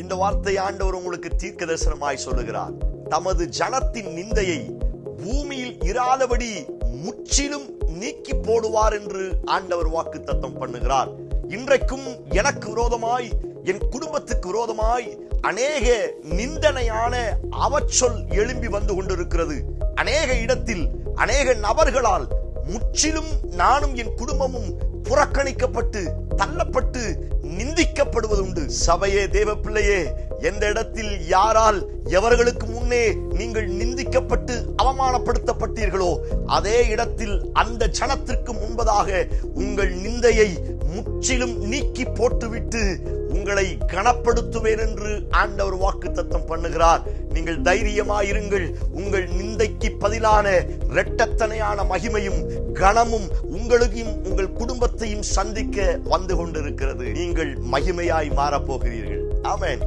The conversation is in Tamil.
இந்த வார்த்தை ஆண்டவர் உங்களுக்கு தீர்க்க தரிசனமாய் சொல்லுகிறார். தமது ஜனத்தின் நிந்தையை பூமியில் இராதபடி முற்றிலும் நீக்கி போடுவார் என்று ஆண்டவர் வாக்குத்தத்தம் பண்ணுகிறார். இன்றைக்கும் எனக்கு விரோதமாய், என் குடும்பத்துக்கு விரோதமாய் அநேக நிந்தனையான அவச்சொல் எழும்பி வந்து கொண்டிருக்கிறது. அநேக இடத்தில் அநேக நபர்களால் முற்றிலும் நானும் என் குடும்பமும் புறக்கணிக்கப்பட்டு தள்ளப்பட்டு நிந்திக்கப்படுவது உண்டு. சபையே, தேவ பிள்ளையே, எந்த இடத்தில் யாரால் எவர்களுக்கு முன்னே நீங்கள் நிந்திக்கப்பட்டு அவமானப்படுத்தப்பட்டீர்களோ அதே இடத்தில் அந்த ஜனத்திற்கு முன்பதாக உங்கள் நிந்தையை முற்றிலும் நீக்கி போட்டுவிட்டு உங்களை கனப்படுத்துவேன் என்று ஆண்டவர் வாக்குத்தத்தம் பண்ணுகிறார். நீங்கள் தைரியமாயிருங்கள். உங்கள் நிந்தைக்கு பதிலான இரட்டத்தனையான மகிமையும் கனமும் உங்களையும் உங்கள் குடும்பத்தையும் சந்திக்க வந்து கொண்டிருக்கிறது. நீங்கள் மகிமையாய் மாறப்போகிறீர்கள். ஆமென்.